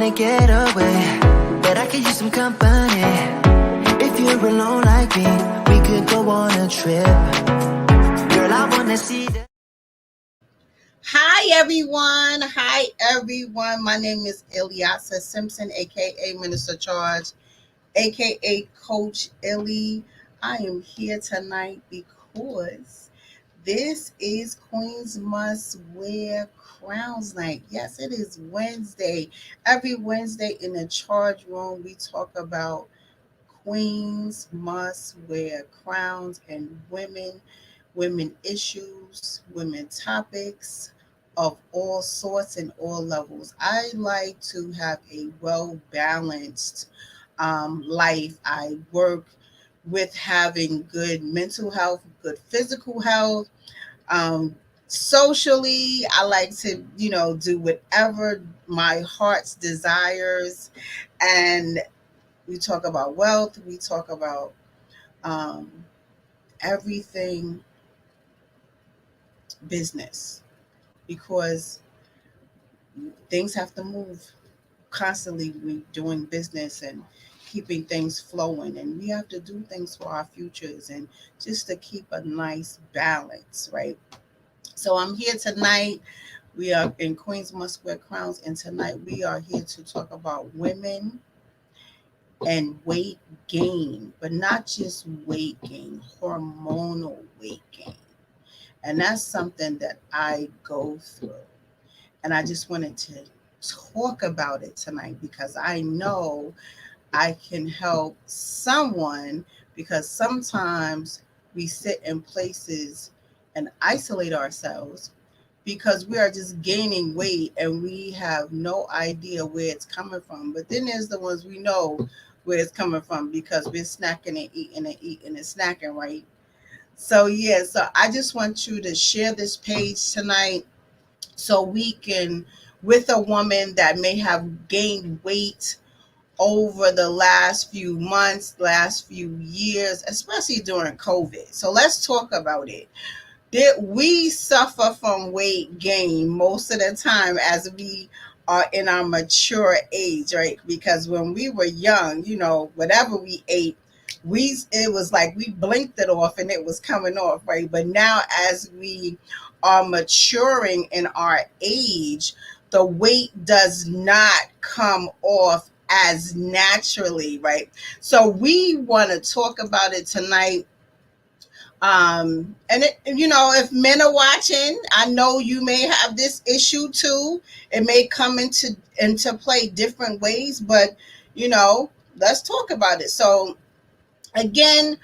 wanna get away, but I could use some company. If you're alone like me, we could go on a trip. Girl, I wanna see the... Hi everyone. My name is Ilyasa Simpson, aka Minister Charge, aka Coach Illy. I am here tonight because this is Queens Must Wear Crowns Night. Yes, it is Wednesday. Every Wednesday in the Charge Room, we talk about Queens must wear crowns and women issues, women topics of all sorts and all levels. I like to have a well balanced life. I work with having good mental health, good physical health. Um, Socially, I like to, do whatever my heart's desires. And we talk about wealth, we talk about um, everything business because things have to move constantly. We doing business and keeping things flowing, and we have to do things for our futures and just to keep a nice balance, right? So I'm here tonight. We are in Queens Must Wear Crowns, and tonight we are here to talk about women and weight gain, but not just weight gain, hormonal weight gain. And that's something that I go through. And I just wanted to talk about it tonight because I know I can help someone, because sometimes we sit in places and isolate ourselves because we are just gaining weight and we have no idea where it's coming from. But then there's the ones we know where it's coming from because we're snacking and eating and snacking, right? So yeah, so I just want you to share this page tonight so we can, with a woman that may have gained weight over the last few months, last few years, especially during COVID. So let's talk about it. We suffer from weight gain most of the time as we are in our mature age, right? Because when we were young, whatever we ate, it was like we blinked it off and it was coming off, right? But now as we are maturing in our age, the weight does not come off as naturally, right? So we want to talk about it tonight. And if men are watching, I know you may have this issue too. It may come into play different ways, but let's talk about it. So again,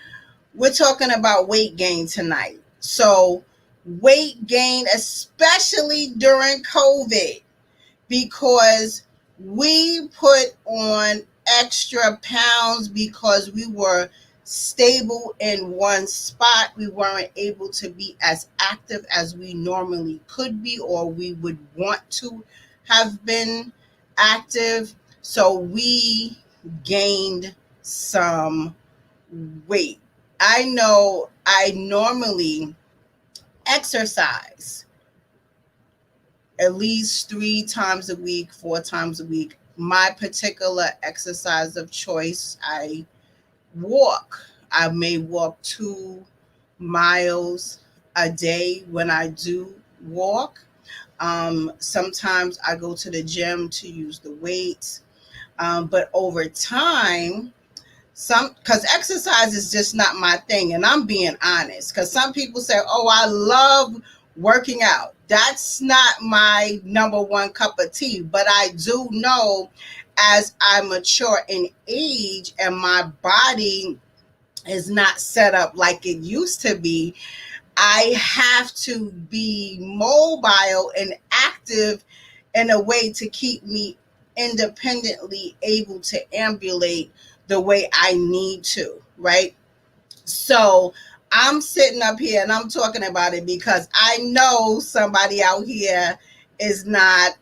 we're talking about weight gain tonight. So weight gain, especially during COVID, because we put on extra pounds because we were stable in one spot. We weren't able to be as active as we normally could be, or we would want to have been active. So we gained some weight. I know I normally exercise at least 3 times a week, 4 times a week. My particular exercise of choice, I walk. I may walk 2 miles a day when I do walk. Sometimes I go to the gym to use the weights. But over time, because exercise is just not my thing, and I'm being honest, because some people say, oh, I love working out. That's not my number one cup of tea, but I do know as I mature in age and my body is not set up like it used to be, I have to be mobile and active in a way to keep me independently able to ambulate the way I need to, right? So I'm sitting up here and I'm talking about it because I know somebody out here is not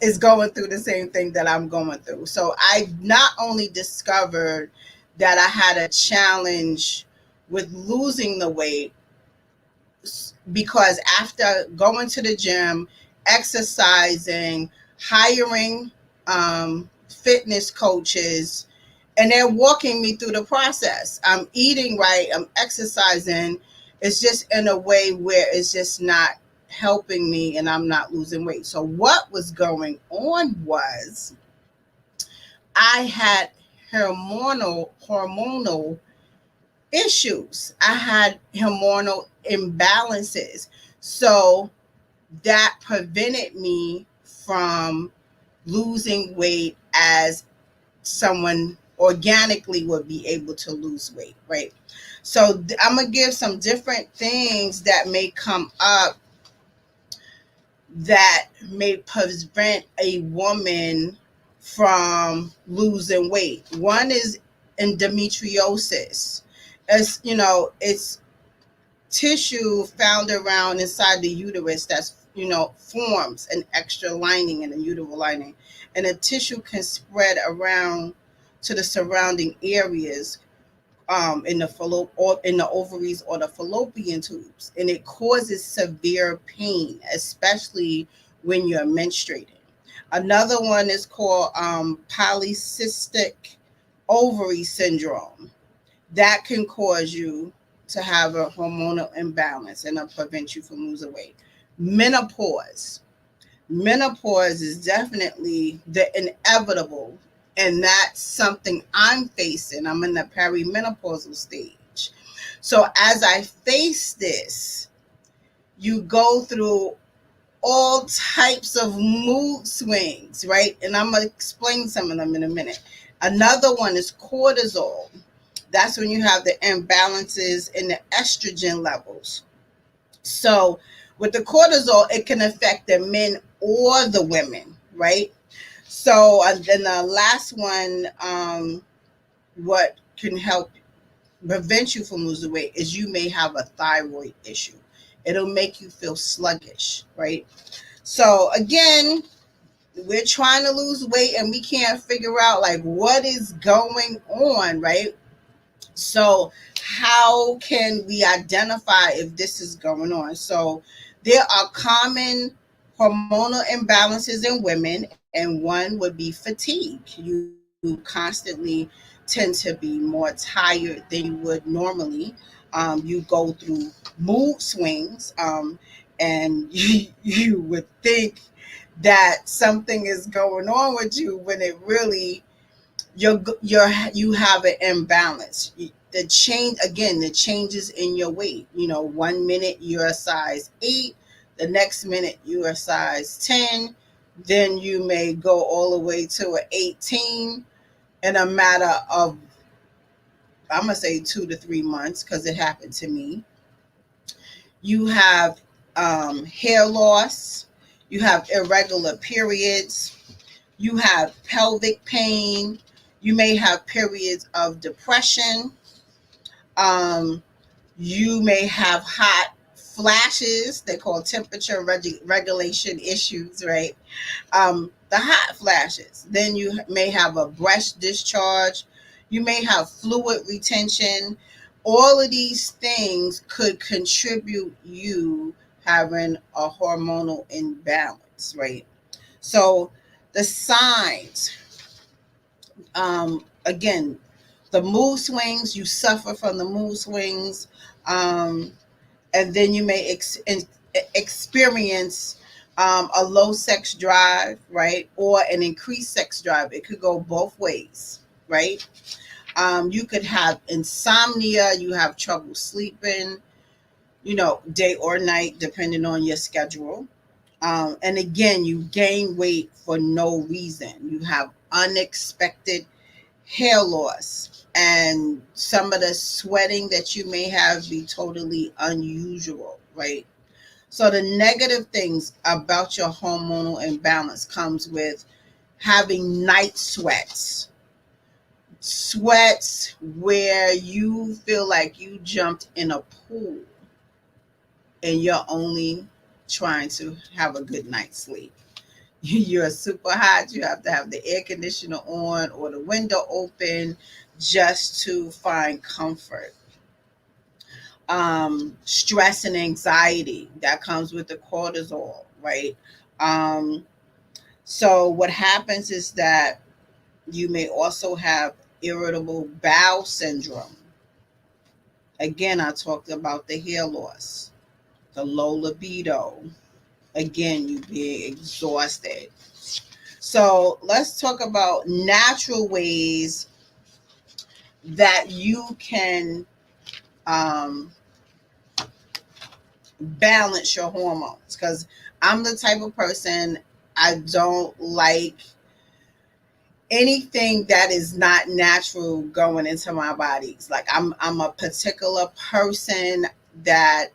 is going through the same thing that I'm going through. So I not only discovered that I had a challenge with losing the weight, because after going to the gym, exercising, hiring fitness coaches, and they're walking me through the process. I'm eating right, I'm exercising. It's just in a way where it's just not helping me and I'm not losing weight. So what was going on was I had hormonal issues. I had hormonal imbalances. So that prevented me from losing weight as someone organically would be able to lose weight, right? So I'm going to give some different things that may come up that may prevent a woman from losing weight. One is endometriosis. As you know, it's tissue found around inside the uterus that's forms an extra lining in the uterine lining, and the tissue can spread around to the surrounding areas, in the or in the ovaries or the fallopian tubes, and it causes severe pain, especially when you're menstruating. Another one is called polycystic ovary syndrome. That can cause you to have a hormonal imbalance and prevent you from losing weight. Menopause. Menopause is definitely the inevitable, and that's something I'm facing. I'm in the perimenopausal stage. So as I face this, you go through all types of mood swings, right? And I'm going to explain some of them in a minute. Another one is cortisol. That's when you have the imbalances in the estrogen levels. So with the cortisol, it can affect the men or the women, right? So then the last one, what can help prevent you from losing weight is you may have a thyroid issue. It'll make you feel sluggish, right? So again, we're trying to lose weight and we can't figure out like what is going on, right? So how can we identify if this is going on? So there are common hormonal imbalances in women, and one would be fatigue. You constantly tend to be more tired than you would normally. You go through mood swings, and you would think that something is going on with you when it really you have an imbalance. The change again, the changes in your weight. 1 minute you're a size 8, the next minute you're a size 10, then you may go all the way to an 18 in a matter of, I'm gonna say 2 to 3 months, because it happened to me. You have hair loss, you have irregular periods, you have pelvic pain, you may have periods of depression. Um, you may have hot flashes. They call temperature regulation issues, right? The hot flashes. Then you may have a breast discharge. You may have fluid retention. All of these things could contribute you having a hormonal imbalance, right? So the signs, again, the mood swings, you suffer from the mood swings, and then you may experience a low sex drive, right? Or an increased sex drive. It could go both ways, right? You could have insomnia, you have trouble sleeping, day or night, depending on your schedule. And again, you gain weight for no reason. You have unexpected hair loss, and some of the sweating that you may have be totally unusual, right? So the negative things about your hormonal imbalance comes with having night sweats where you feel like you jumped in a pool and you're only trying to have a good night's sleep. You're super hot. You have to have the air conditioner on or the window open just to find comfort. Stress and anxiety that comes with the cortisol, right? Um, So what happens is that you may also have irritable bowel syndrome. Again, I talked about the hair loss, the low libido. Again, you being exhausted. So let's talk about natural ways that you can um, balance your hormones. Because I'm the type of person, I don't like anything that is not natural going into my bodies. Like I'm a particular person that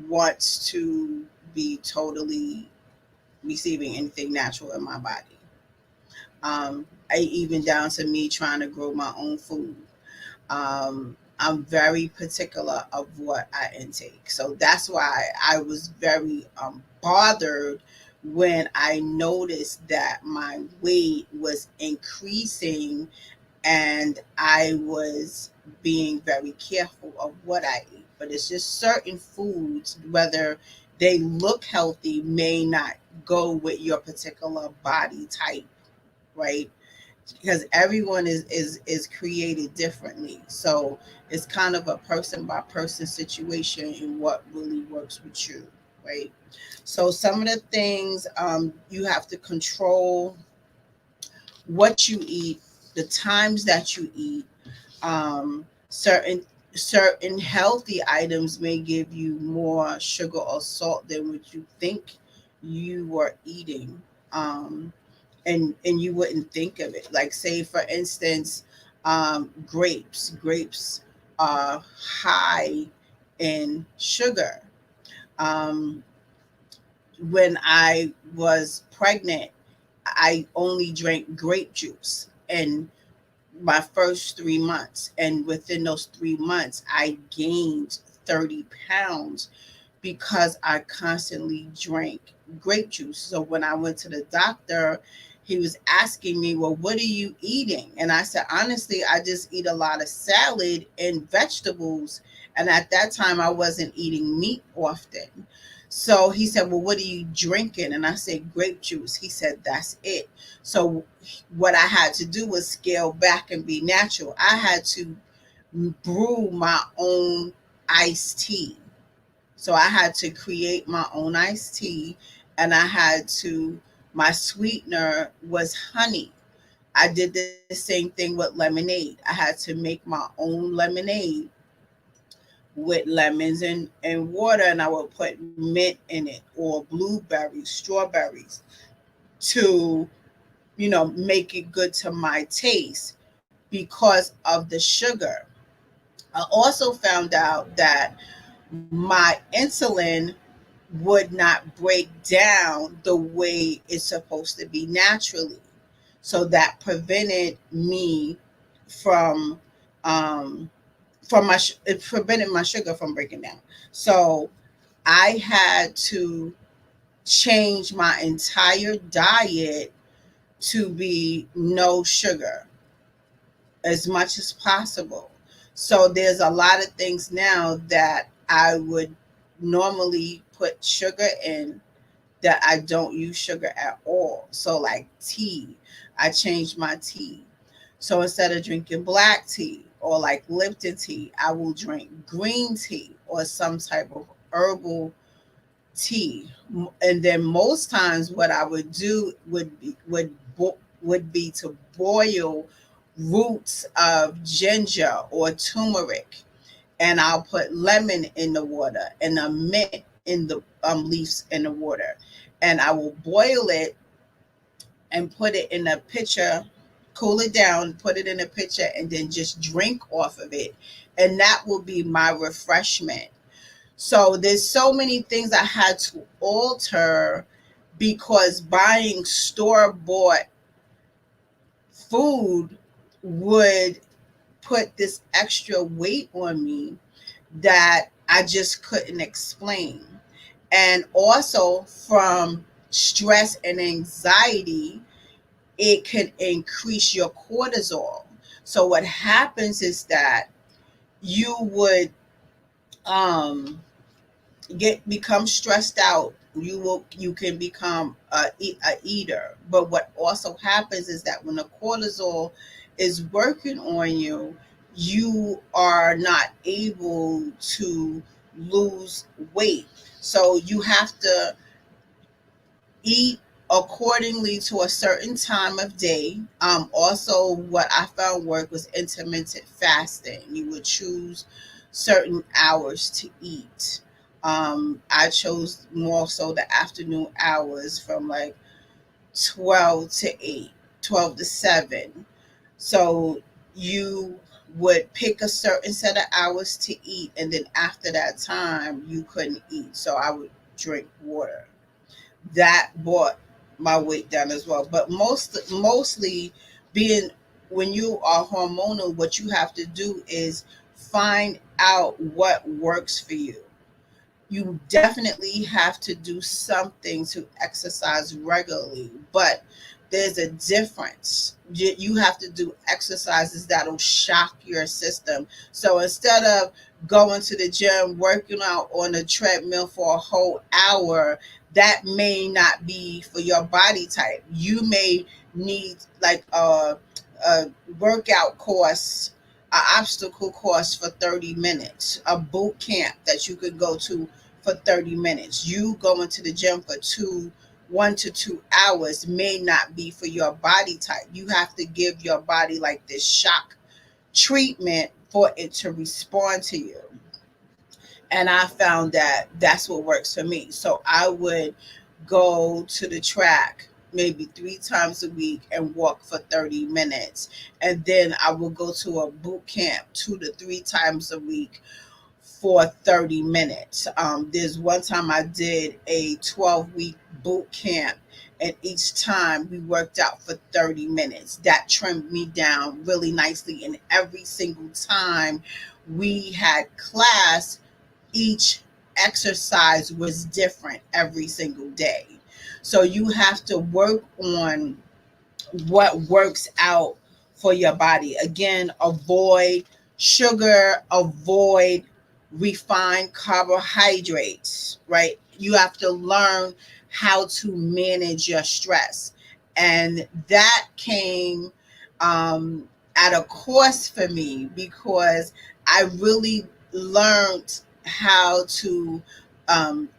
wants to be totally receiving anything natural in my body. Even down to me trying to grow my own food. I'm very particular of what I intake. So that's why I was very bothered when I noticed that my weight was increasing and I was being very careful of what I eat. But it's just certain foods, whether they look healthy, may not go with your particular body type, right? Because everyone is created differently. So it's kind of a person by person situation and what really works with you, right? So some of the things you have to control what you eat, the times that you eat. Certain healthy items may give you more sugar or salt than what you think you were eating. And you wouldn't think of it. Like say for instance, grapes are high in sugar. Um, when I was pregnant, I only drank grape juice and my first 3 months, and within those 3 months I gained 30 pounds because I constantly drank grape juice. So when I went to the doctor, he was asking me, well, what are you eating? And I said, honestly, I just eat a lot of salad and vegetables. And at that time, I wasn't eating meat often. So he said, well, what are you drinking? And I said, grape juice. He said, that's it. So what I had to do was scale back and be natural. I had to brew my own iced tea. So I had to create my own iced tea and I had to, my sweetener was honey. I did the same thing with lemonade. I had to make my own lemonade with lemons and water, and I would put mint in it or blueberries, strawberries to, make it good to my taste because of the sugar. I also found out that my insulin would not break down the way it's supposed to be naturally. So that prevented me from um, it prevented my sugar from breaking down. So I had to change my entire diet to be no sugar as much as possible. So there's a lot of things now that I would normally put sugar in that I don't use sugar at all. So like tea, I changed my tea. So instead of drinking black tea or like Lipton tea, I will drink green tea or some type of herbal tea. And then most times what I would do would be to boil roots of ginger or turmeric, and I'll put lemon in the water and a mint in the leaves in the water, and I will boil it and put it in a pitcher, cool it down, put it in a pitcher, and then just drink off of it, and that will be my refreshment. So there's so many things I had to alter because buying store bought food would put this extra weight on me that I just couldn't explain. And also from stress and anxiety, it can increase your cortisol. So what happens is that you would um, get become stressed out You can become a eater. But what also happens is that when the cortisol is working on you, you are not able to lose weight. So you have to eat accordingly to a certain time of day. Also, what I found work was intermittent fasting. You would choose certain hours to eat. I chose more so the afternoon hours from like 12 to 8, 12 to 7. So you would pick a certain set of hours to eat, and then after that time, you couldn't eat. So I would drink water. That brought my weight down as well. But mostly being when you are hormonal, what you have to do is find out what works for you. You definitely have to do something to exercise regularly, but there's a difference. You have to do exercises that'll shock your system. So instead of going to the gym, working out on a treadmill for a whole hour, that may not be for your body type. You may need like a workout course, an obstacle course for 30 minutes, a boot camp that you could go to for 30 minutes. You going to the gym for 1 to 2 hours may not be for your body type. You have to give your body like this shock treatment for it to respond to you. And I found that that's what works for me. So I would go to the track maybe 3 times a week and walk for 30 minutes. And then I will go to a boot camp 2 to 3 times a week for 30 minutes. There's one time I did a 12-week boot camp, and each time we worked out for 30 minutes. That trimmed me down really nicely. And every single time we had class, each exercise was different every single day. So you have to work on what works out for your body. Again, avoid sugar, avoid refined carbohydrates, right? You have to learn how to manage your stress. And that came at a course for me because I really learned how to um,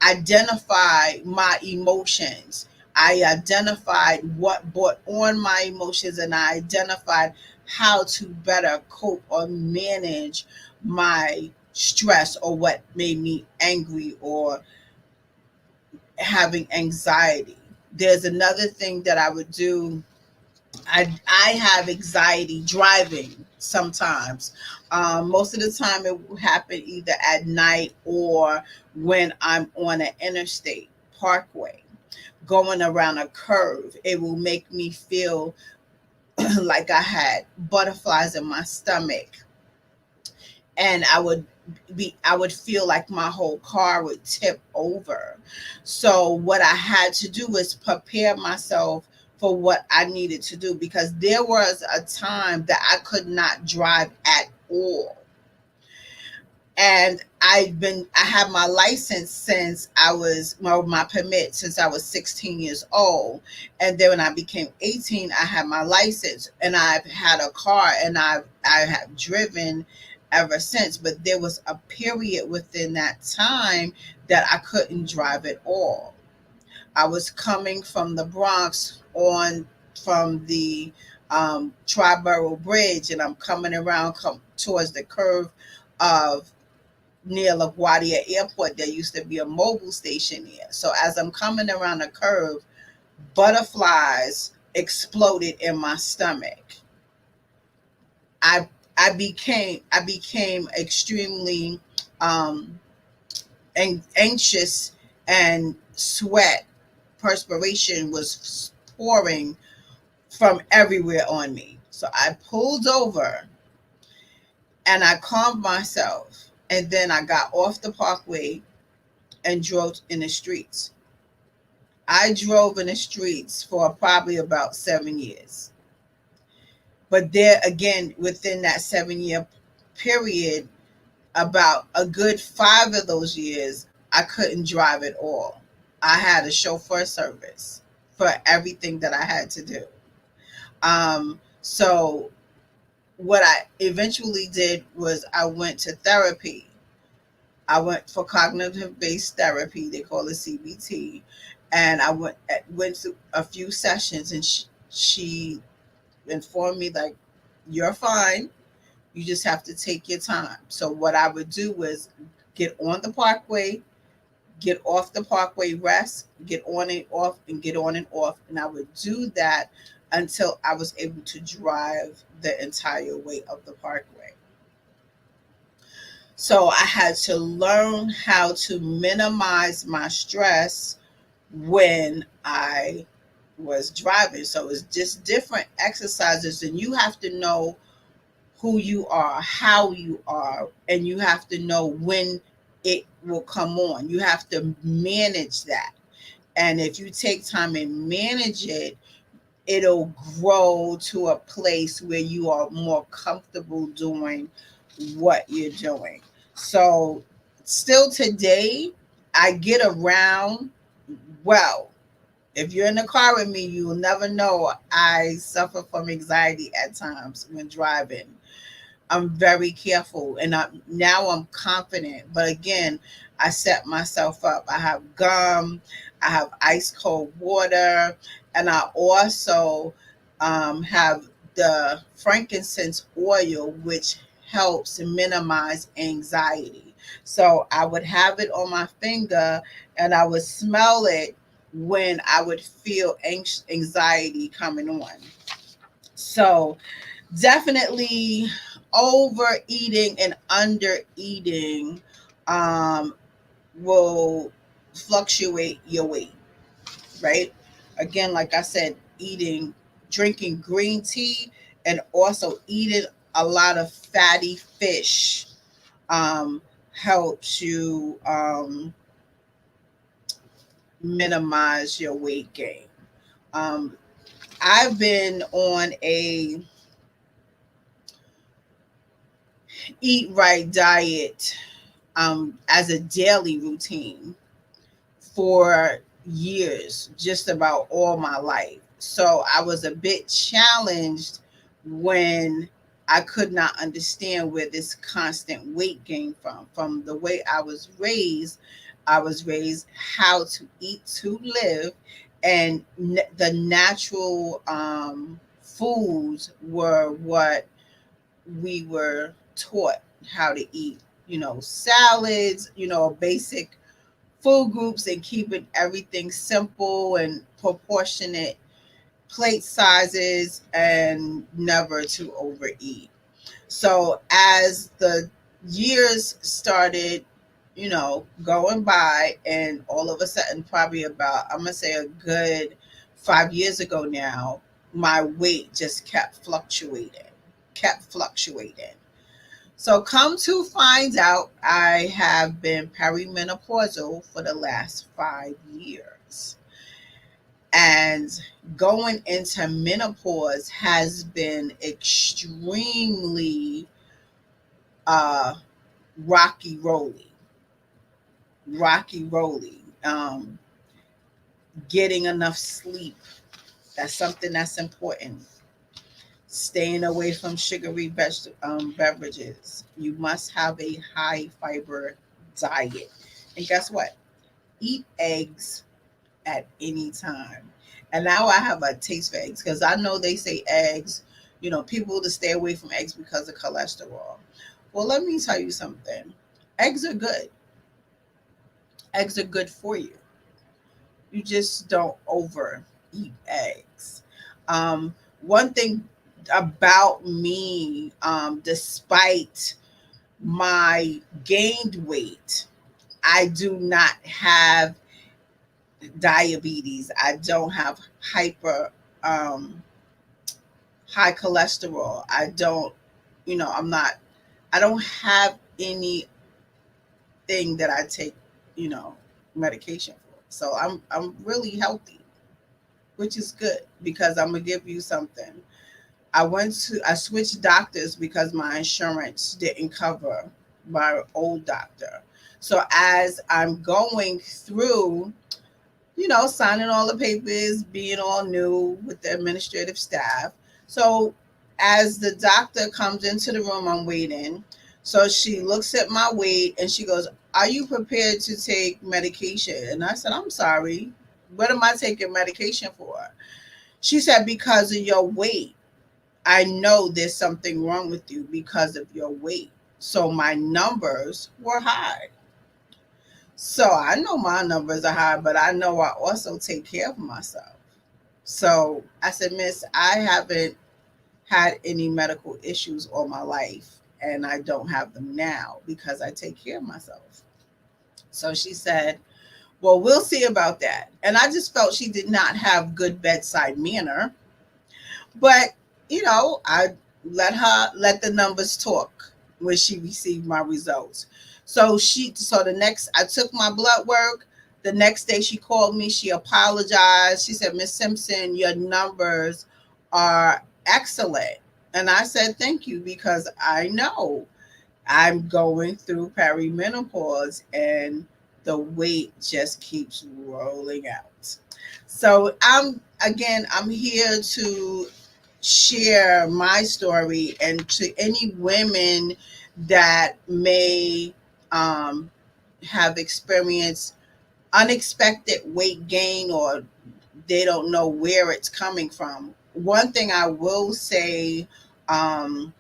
identify my emotions. I identified what brought on my emotions, and I identified how to better cope or manage my stress or what made me angry or having anxiety. There's another thing that I would do. I have anxiety driving sometimes. Most of the time, it will happen either at night or when I'm on an interstate parkway going around a curve. It will make me feel like I had butterflies in my stomach, and I would feel like my whole car would tip over. So what I had to do was prepare myself for what I needed to do, because there was a time that I could not drive at all. And I have my license since I was my permit since I was 16 years old. And then when I became 18, I had my license, and I've had a car, and I have driven ever since. But there was a period within that time that I couldn't drive at all. I was coming from the Bronx on from the Triborough Bridge, and I'm coming around towards the curve of near LaGuardia Airport. There used to be a mobile station there. So as I'm coming around the curve, butterflies exploded in my stomach. I I became extremely um, anxious, and sweat, perspiration was pouring from everywhere on me. So I pulled over and I calmed myself, and then I got off the parkway and drove in the streets. I drove in the streets for probably about 7 years. But there again, within that 7 year period, about a good 5 of those years, I couldn't drive at all. I had a chauffeur service for everything that I had to do. So what I eventually did was I went to therapy. I went for cognitive based therapy. They call it CBT, and I went through a few sessions, and she informed me like, "You're fine. You just have to take your time." So what I would do was get on the parkway, get off the parkway, rest, get on and off, and get on and off, and I would do that until I was able to drive the entire way of the parkway. So I had to learn how to minimize my stress when I was driving. So it's just different exercises, and you have to know who you are, how you are, and you have to know when it will come on. You have to manage that. And if you take time and manage it, it'll grow to a place where you are more comfortable doing what you're doing. So, still today, I get around well. If you're in the car with me, you will never know I suffer from anxiety at times when driving. I'm very careful, and now I'm confident. But again, I set myself up. I have gum, I have ice cold water, and I also have the frankincense oil, which helps minimize anxiety. So I would have it on my finger, and I would smell it when I would feel anxiety coming on. So definitely overeating and under eating um, will fluctuate your weight, right? Again, like I said, drinking green tea and also eating a lot of fatty fish um, helps you minimize your weight gain. Um, I've been on a eat right diet as a daily routine for years, just about all my life. So I was a bit challenged when I could not understand where this constant weight gain from the way I was raised. I was raised how to eat to live, and the natural foods were what we were taught how to eat, salads, basic food groups, and keeping everything simple and proportionate plate sizes and never to overeat. So as the years started, going by, and all of a sudden, probably about, I'm going to say a good 5 years ago now, my weight just kept fluctuating. So come to find out, I have been perimenopausal for the last 5 years. And going into menopause has been extremely uh, rocky roly, rocky roly. Getting enough sleep, that's something that's important. Staying away from sugary beverages. You must have a high fiber diet. And guess what? Eat eggs at any time. And now I have a taste for eggs because I know they say eggs, people to stay away from eggs because of cholesterol. Well, let me tell you something. Eggs are good. Eggs are good for you. You just don't overeat eggs. One thing about me, despite my gained weight, I do not have diabetes. I don't have hyper um, high cholesterol. I don't, I'm not. I don't have anything that I take, you know, medication for. So I'm really healthy, which is good because I'm gonna give you something. I switched doctors because my insurance didn't cover my old doctor. So as I'm going through, signing all the papers, being all new with the administrative staff. So as the doctor comes into the room, I'm waiting. So she looks at my weight and she goes, "Are you prepared to take medication?" And I said, "I'm sorry. What am I taking medication for?" She said, "Because of your weight. I know there's something wrong with you because of your weight." So my numbers were high. So I know my numbers are high, but I know I also take care of myself. So I said, "Miss, I haven't had any medical issues all my life, and I don't have them now because I take care of myself." So she said, "Well, we'll see about that." And I just felt she did not have good bedside manner. But, I let the numbers talk when she received my results. So the next I took my blood work. The next day she called me, she apologized. She said, "Miss Simpson, your numbers are excellent." And I said, "Thank you, because I know I'm going through perimenopause and the weight just keeps rolling out." So I'm here to share my story, and to any women that may um, have experienced unexpected weight gain, or they don't know where it's coming from. One thing I will say, um,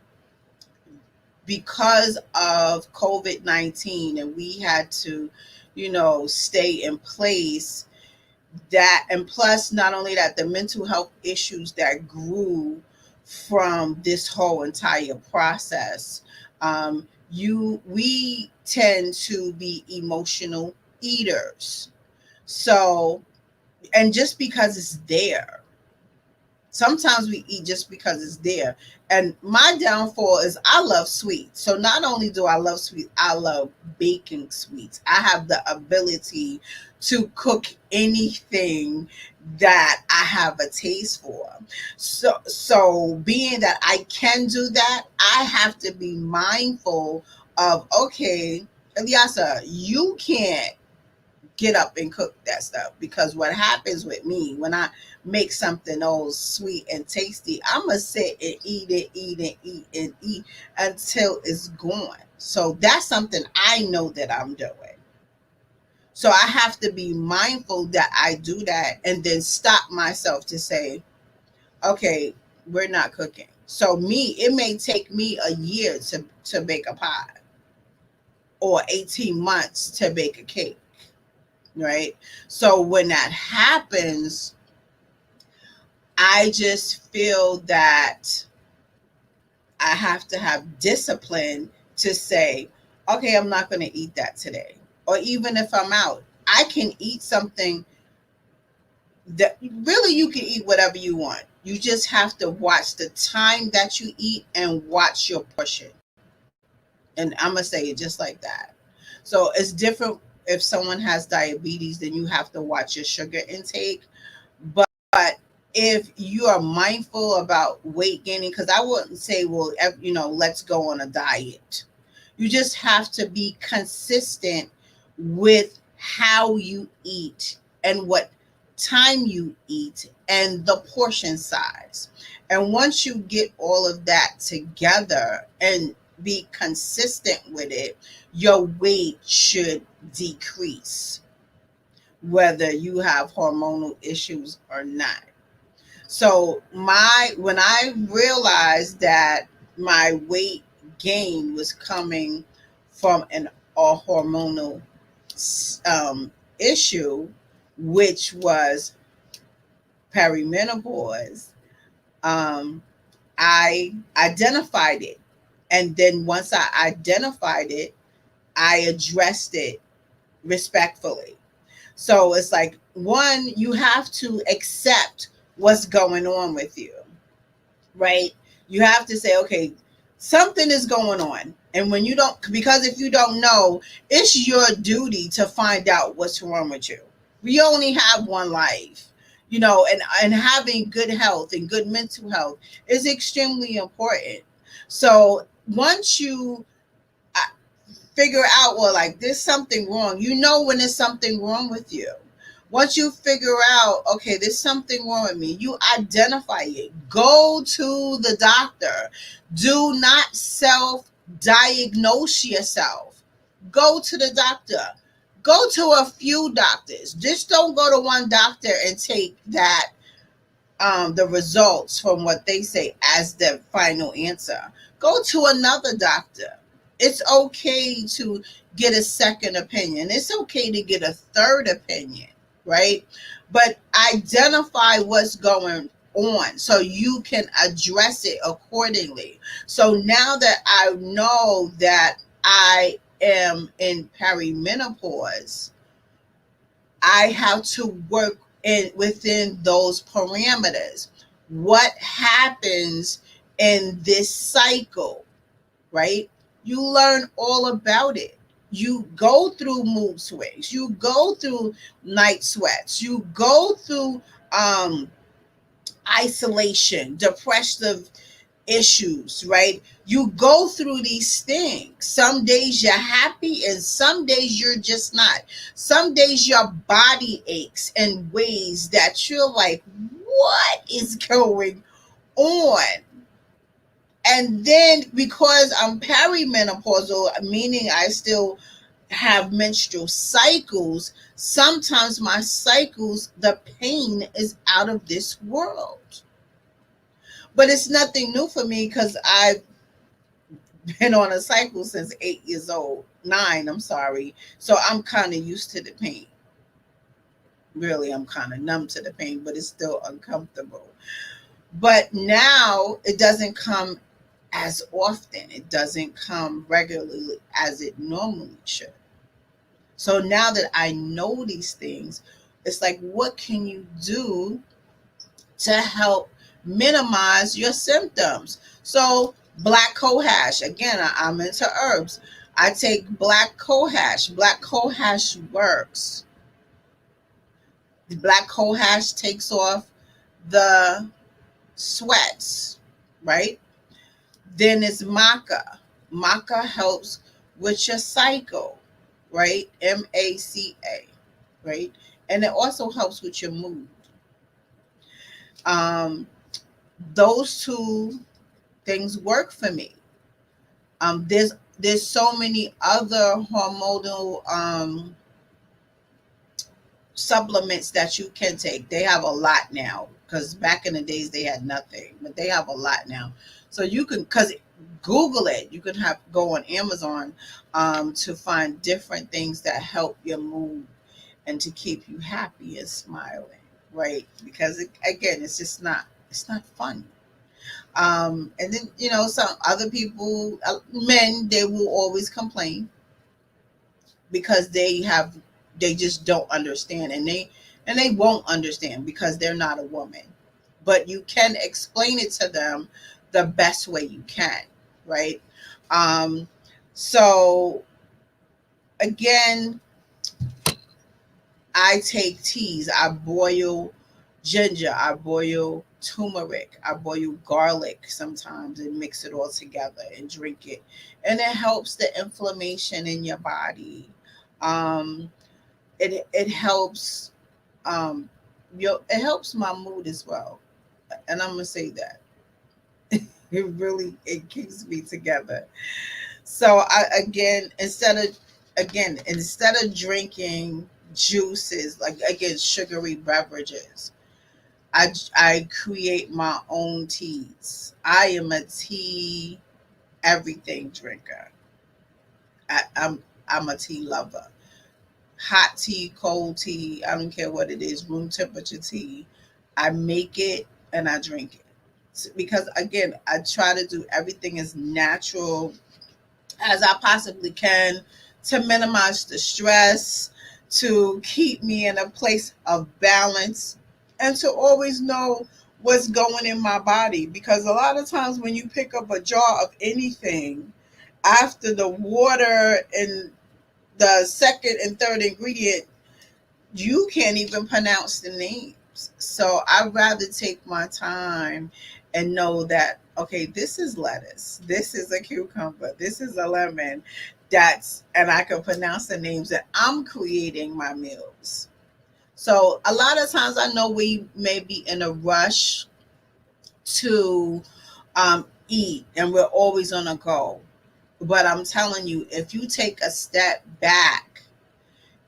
because of COVID-19 and we had to, stay in place, that, and plus not only that, the mental health issues that grew from this whole entire process. We tend to be emotional eaters. So, and just because it's there, sometimes we eat just because it's there. And my downfall is I love sweets. So not only do I love sweets, I love baking sweets. I have the ability to cook anything that I have a taste for. So being that I can do that, I have to be mindful of, okay, Eliasa, you can't get up and cook that stuff, because what happens with me when I make something all sweet and tasty, I'm gonna sit and eat it, eat and eat and eat until it's gone. So that's something I know that I'm doing. So I have to be mindful that I do that, and then stop myself to say, okay, we're not cooking. So it may take me a year to bake a pie, or 18 months to bake a cake, right? So when that happens, I just feel that I have to have discipline to say, okay, I'm not going to eat that today. Or even if I'm out, I can eat something that really, you can eat whatever you want. You just have to watch the time that you eat and watch your portion. And I'm going to say it just like that. So it's different if someone has diabetes, then you have to watch your sugar intake. But if you are mindful about weight gaining, because I wouldn't say, well, let's go on a diet. You just have to be consistent with how you eat and what time you eat and the portion size. And once you get all of that together and be consistent with it, your weight should decrease, whether you have hormonal issues or not. So when I realized that my weight gain was coming from a hormonal issue, which was perimenopause, um, I identified it. And then once I identified it, I addressed it respectfully. So it's like, one, you have to accept what's going on with you, right? You have to say, okay, something is going on. And when you don't, because if you don't know, it's your duty to find out what's wrong with you. We only have one life, and having good health and good mental health is extremely important. So once you figure out, well, like, there's something wrong. You know when there's something wrong with you. Once you figure out, okay, there's something wrong with me, you identify it. Go to the doctor. Do not self diagnose yourself. Go to the doctor. Go to a few doctors. Just don't go to one doctor and take that the results from what they say as the final answer. Go to another doctor. It's okay to get a second opinion. It's okay to get a third opinion, right? But identify what's going on so you can address it accordingly. So now that I know that I am in perimenopause, I have to work within those parameters. What happens in this cycle, right? You learn all about it. You go through mood swings. You go through night sweats. You go through um, isolation, depressive issues, right? You go through these things. Some days you're happy and some days you're just not. Some days your body aches in ways that you're like, what is going on? And then because I'm perimenopausal, meaning I still have menstrual cycles, sometimes my cycles, the pain is out of this world. But it's nothing new for me because I've been on a cycle since 8 years old, nine, I'm sorry. So I'm kind of used to the pain. Really, I'm kind of numb to the pain, but it's still uncomfortable. But now it doesn't come as often. It doesn't come regularly as it normally should. So now that I know these things, it's like, what can you do to help minimize your symptoms? So black cohosh, again, I'm into herbs. I take black cohosh. Black cohosh works. The black cohosh takes off the sweats, right? Then it's maca. Maca helps with your cycle, right? MACA, right? And it also helps with your mood. Um, those two things work for me. There's so many other hormonal supplements that you can take. They have a lot now because back in the days they had nothing, but they have a lot now. So you can, because Google it, you can have go on Amazon to find different things that help your mood and to keep you happy and smiling, right? Because again, it's not fun. And then some other people, men, they will always complain because they just don't understand, and they won't understand because they're not a woman. But you can explain it to them the best way you can, right? um so again, I take teas. I boil ginger, I boil turmeric, I boil garlic sometimes and mix it all together and drink it, and it helps the inflammation in your body. um it helps it helps my mood as well, and I'm gonna say that it keeps me together. So I instead of drinking juices, like again sugary beverages, I create my own teas. I am a tea everything drinker. I'm a tea lover. Hot tea, cold tea, I don't care what it is, room temperature tea. I make it and I drink it. Because again, I try to do everything as natural as I possibly can to minimize the stress, to keep me in a place of balance, and to always know what's going in my body. Because a lot of times when you pick up a jar of anything, after the water and the second and third ingredient, you can't even pronounce the names. So I'd rather take my time and know that, okay, this is lettuce, this is a cucumber, this is a lemon. And I can pronounce the names, that I'm creating my meals. So a lot of times I know we may be in a rush to eat, and we're always on a go. But I'm telling you, if you take a step back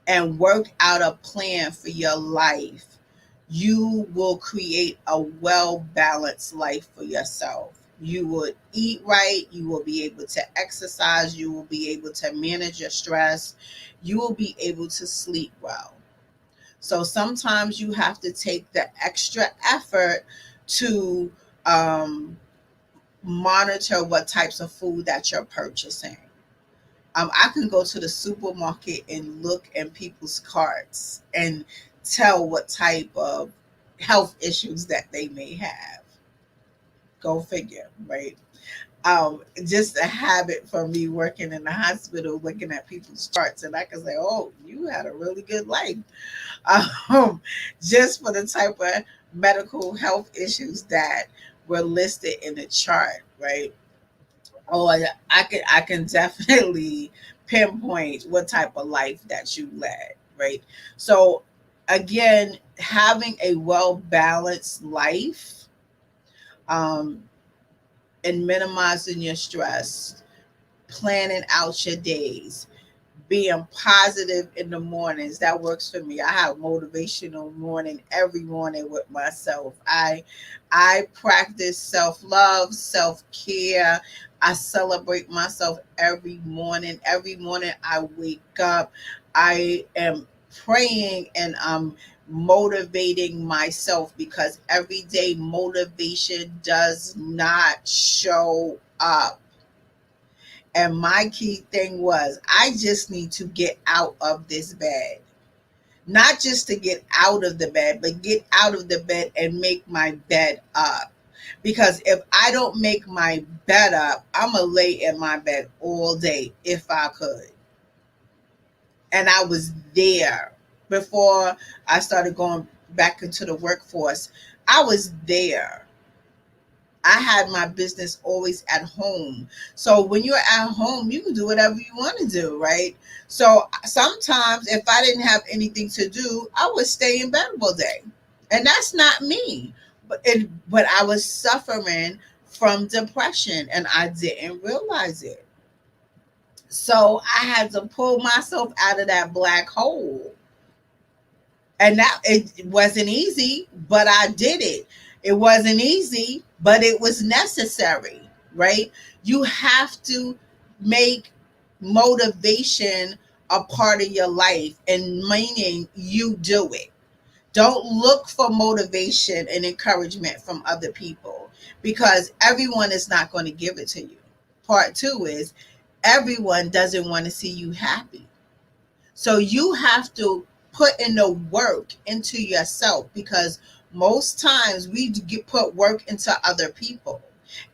and work out a plan for your life, you will create a well balanced life for yourself. You would eat right, you will be able to exercise, you will be able to manage your stress, you will be able to sleep well. So sometimes you have to take the extra effort to um, monitor what types of food that you're purchasing. I can go to the supermarket and look at people's carts and tell what type of health issues that they may have. Go figure, right? Just a habit for me working in the hospital, looking at people's charts, and I can say, "Oh, you had a really good life," um, just for the type of medical health issues that were listed in the chart, right? Oh, I can definitely pinpoint what type of life that you led, right? So again, having a well balanced life, um, and minimizing your stress, planning out your days, being positive in the mornings, that works for me. I have motivational morning every morning with myself. I practice self-love, self-care. I celebrate myself every morning. Every morning I wake up, I am praying, and I'm motivating myself, because every day motivation does not show up. And my key thing was, I just need to get out of this bed. Not just to get out of the bed, but get out of the bed and make my bed up. Because if I don't make my bed up, I'm going to lay in my bed all day if I could. And I was there before I started going back into the workforce. I was there. I had my business always at home. So when you're at home, you can do whatever you want to do, right? So sometimes if I didn't have anything to do, I would stay in bed all day. And that's not me. But I was suffering from depression, and I didn't realize it. So I had to pull myself out of that black hole. And that, it wasn't easy, but I did it. It wasn't easy, but it was necessary, right? You have to make motivation a part of your life, and meaning you do it. Don't look for motivation and encouragement from other people, because everyone is not going to give it to you. Part two is, everyone doesn't want to see you happy. So you have to put in the work into yourself, because most times we put work into other people.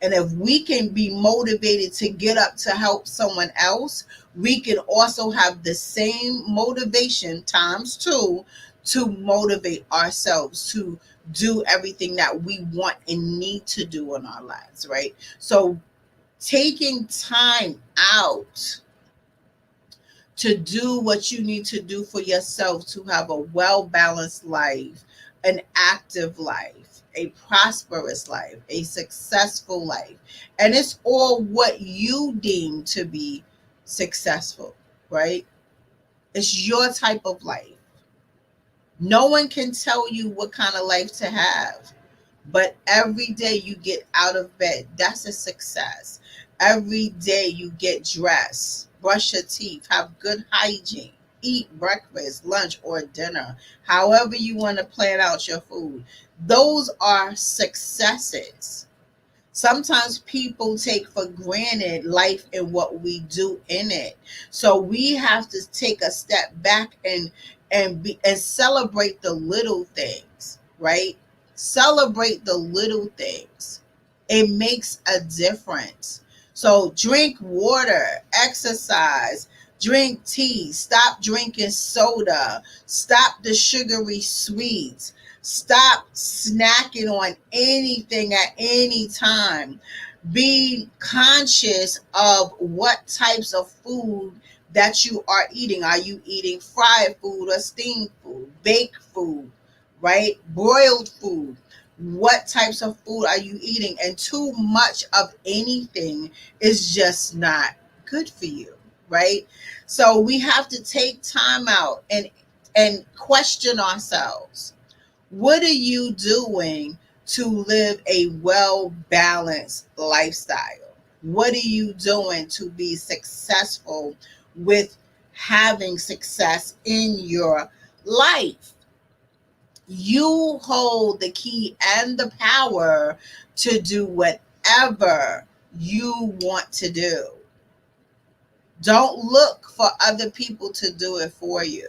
And if we can be motivated to get up to help someone else, we can also have the same motivation times two to motivate ourselves to do everything that we want and need to do in our lives, right? So taking time out to do what you need to do for yourself to have a well balanced life, an active life, a prosperous life, a successful life. And it's all what you deem to be successful, right? It's your type of life. No one can tell you what kind of life to have. But every day you get out of bed, that's a success. Every day you get dressed, brush your teeth, have good hygiene, eat breakfast, lunch, or dinner, however you want to plan out your food. Those are successes. Sometimes people take for granted life and what we do in it. So we have to take a step back and celebrate the little things, right? Celebrate the little things. It makes a difference. So drink water, exercise, drink tea, stop drinking soda, stop the sugary sweets. Stop snacking on anything at any time. Be conscious of what types of food that you are eating. Are you eating fried food or steamed food, baked food, right? Broiled food. What types of food are you eating? And too much of anything is just not good for you, right? So we have to take time out and question ourselves. What are you doing to live a well balanced lifestyle? What are you doing to be successful with having success in your life? You hold the key and the power to do whatever you want to do. Don't look for other people to do it for you,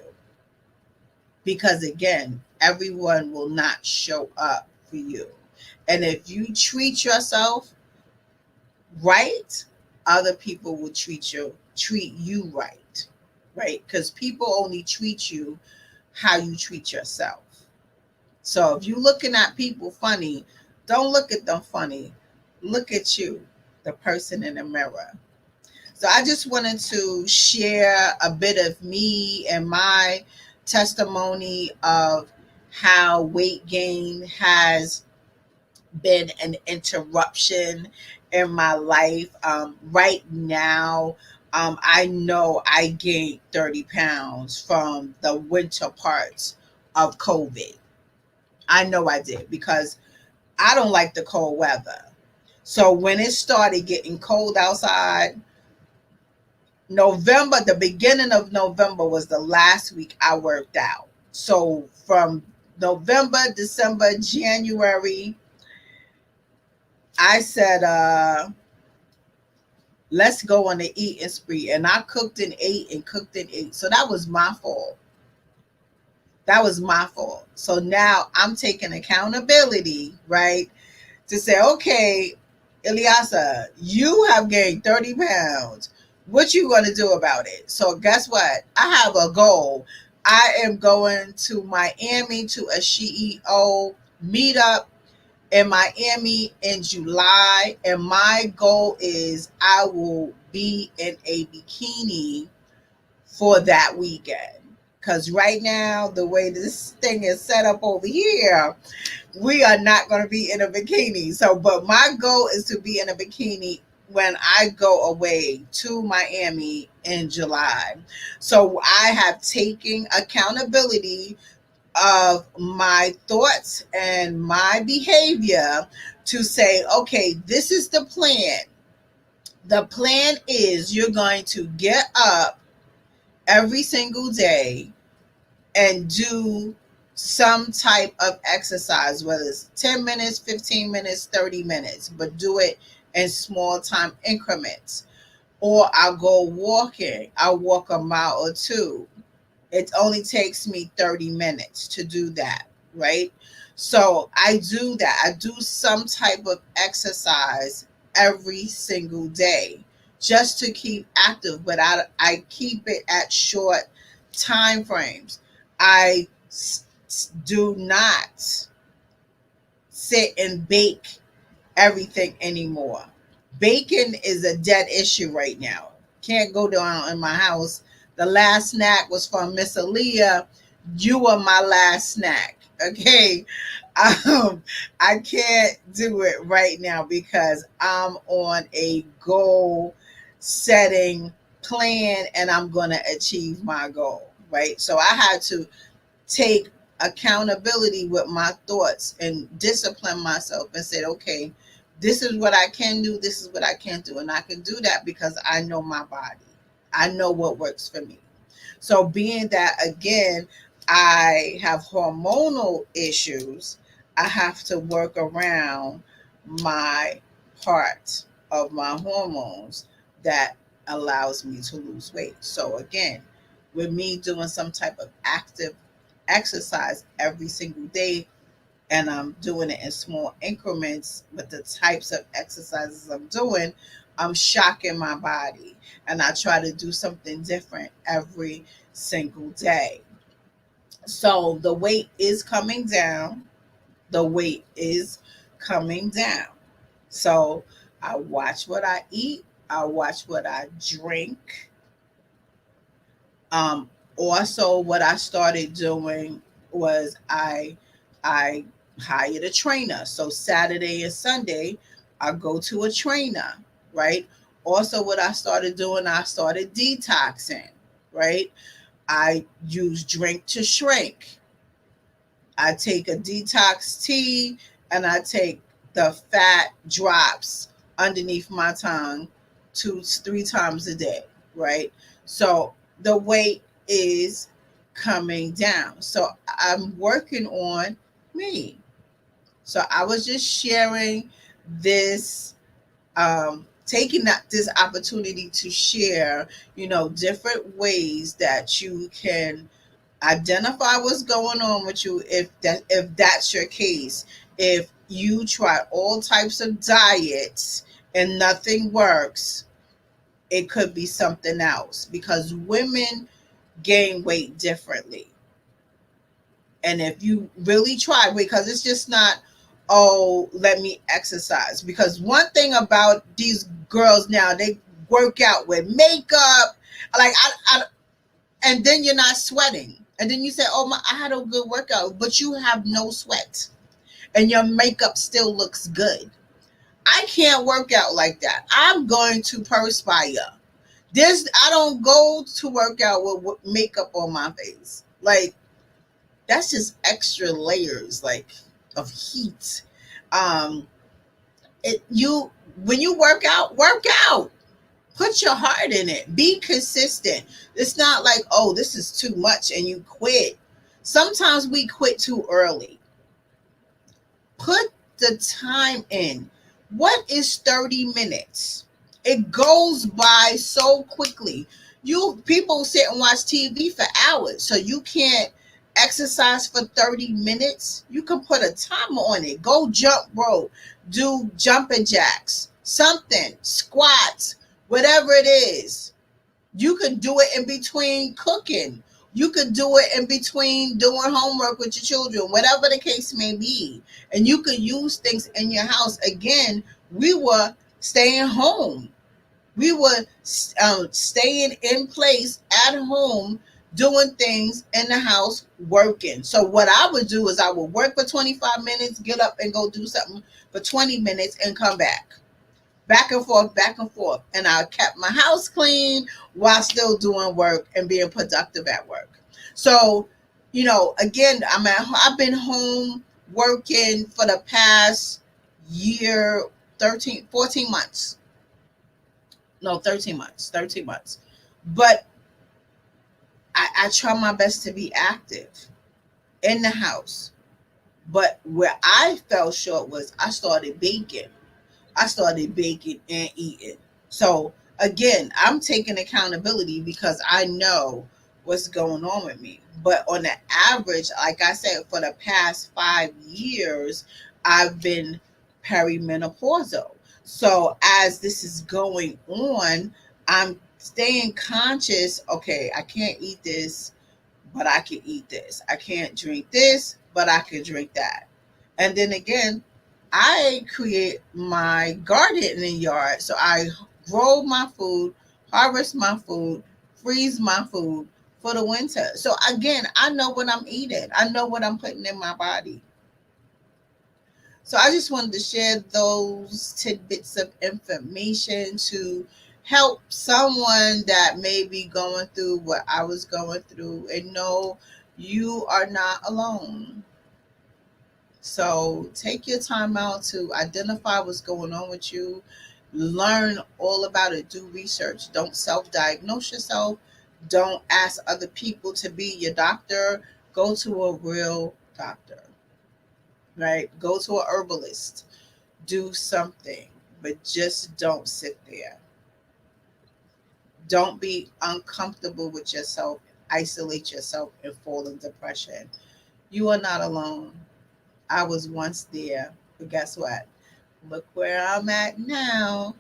because again, everyone will not show up for you. And if you treat yourself right, other people will treat you right. Right? Because people only treat you how you treat yourself. So if you're looking at people funny, don't look at them funny. Look at you, the person in the mirror. So I just wanted to share a bit of me and my testimony of how weight gain has been an interruption in my life. Right now, I know I gained 30 pounds from the winter parts of COVID. I know I did because I don't like the cold weather. So when it started getting cold outside, November, the beginning of November was the last week I worked out. So from November, December, January, I said, let's go on the eating spree. And I cooked and ate and cooked and ate. So that was my fault. That was my fault. So now I'm taking accountability, right? To say, okay, Ilyasa, you have gained 30 pounds. What you going to do about it? So guess what? I have a goal. I am going to Miami to a CEO meetup in Miami in July. And my goal is I will be in a bikini for that weekend. Because right now, the way this thing is set up over here, we are not going to be in a bikini. So, but my goal is to be in a bikini when I go away to Miami in July. So I have taken accountability of my thoughts and my behavior to say, okay, this is the plan. The plan is you're going to get up every single day and do some type of exercise, whether it's 10 minutes, 15 minutes, 30 minutes, but do it in small time increments. Or I'll go walking. I'll walk a mile or two. It only takes me 30 minutes to do that, right? So I do that. I do some type of exercise every single day just to keep active, but I keep it at short time frames. I do not sit and bake everything anymore. Bacon is a dead issue right now. Can't go down in my house. The last snack was from Miss Aaliyah. You are my last snack. Okay. Um, I can't do it right now because I'm on a goal setting plan and I'm going to achieve my goal. Right. So I had to take accountability with my thoughts and discipline myself and said, okay, this is what I can do, this is what I can't do. And I can do that because I know my body. I know what works for me. So being that again, I have hormonal issues, I have to work around my part of my hormones that allows me to lose weight. So again, with me doing some type of active exercise every single day, and I'm doing it in small increments with the types of exercises I'm doing, I'm shocking my body. And I try to do something different every single day. So the weight is coming down. The weight is coming down. So I watch what I eat. I watch what I drink. Um, Also, what I started doing was I hired a trainer. So Saturday and Sunday, I go to a trainer, right? Also, what I started doing, I started detoxing, right? I use drink to shrink. I take a detox tea and I take the fat drops underneath my tongue 3 times a day, right? So the weight is coming down. So I'm working on me. So I was just sharing this, taking that this opportunity to share, different ways that you can identify what's going on with you, if that's your case. If you try all types of diets and nothing works, it could be something else, because women gain weight differently. And if you really try, because it's just not, oh, let me exercise. Because one thing about these girls now, they work out with makeup, like and then you're not sweating. And then you say, "Oh my, I had a good workout," but you have no sweat, and your makeup still looks good. I can't work out like that. I'm going to perspire. I don't go to work out with makeup on my face. Like, that's just extra layers, like, of heat. Um, it you When you work out. Put your heart in it. Be consistent. It's not like, oh, this is too much and you quit. Sometimes we quit too early. Put the time in. What is 30 minutes? It goes by so quickly. You people sit and watch TV for hours, so you can't exercise for 30 minutes. You can put a timer on it. Go jump rope, do jumping jacks, something, squats, whatever it is. You could do it in between cooking. You could do it in between doing homework with your children, whatever the case may be. And you could use things in your house. Again, we were staying home. We were staying in place at home, doing things in the house, working. So what I would do is I would work for 25 minutes, get up and go do something for 20 minutes and come back and forth, back and forth. And I kept my house clean while still doing work and being productive at work. So, again, I've been home working for the past year, 13, 14 months. No, 13 months, 13 months. But I try my best to be active in the house. But where I fell short was I started baking. I started baking and eating. So again, I'm taking accountability because I know what's going on with me. But on the average, like I said, for the past 5 years, I've been perimenopausal. So as this is going on, I'm staying conscious. Okay, I can't eat this, but I can eat this. I can't drink this, but I can drink that. And then again, I create my garden in the yard. So I grow my food, harvest my food, freeze my food for the winter. So again, I know what I'm eating. I know what I'm putting in my body. So I just wanted to share those tidbits of information to help someone that may be going through what I was going through, and know you are not alone. So take your time out to identify what's going on with you, learn all about it, do research. Don't self diagnose yourself, don't ask other people to be your doctor. Go to a real doctor, right? Go to a herbalist, do something, but just don't sit there. Don't be uncomfortable with yourself, isolate yourself, and fall in depression. You are not alone. I was once there, but guess what? Look where I'm at now.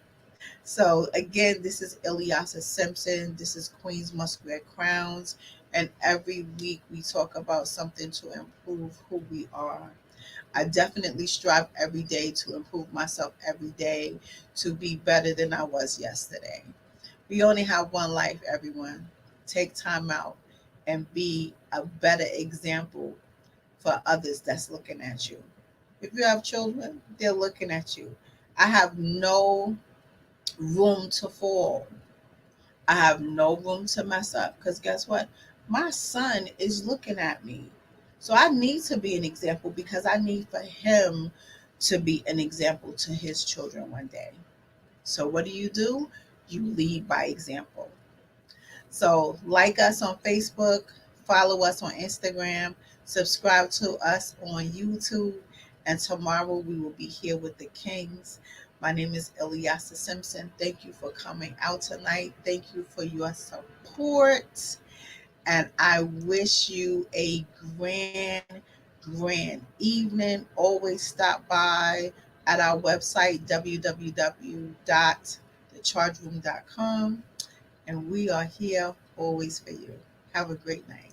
So again, this is Ilyasa Simpson. This is Queen's Musquare Crowns, And every week we talk about something to improve who we are. I definitely strive every day to improve myself every day to be better than I was yesterday. We only have one life, everyone. Take time out and be a better example for others that's looking at you. If you have children, they're looking at you. I have no room to fall. I have no room to mess up because guess what? My son is looking at me. So I need to be an example because I need for him to be an example to his children one day. So what do? You lead by example. So like us on Facebook, follow us on Instagram, subscribe to us on YouTube, and tomorrow we will be here with the Kings. My name is Eliasa Simpson. Thank you for coming out tonight. Thank you for your support. And I wish you a grand evening. Always stop by at our website, www.thechargeroom.com. And we are here always for you. Have a great night.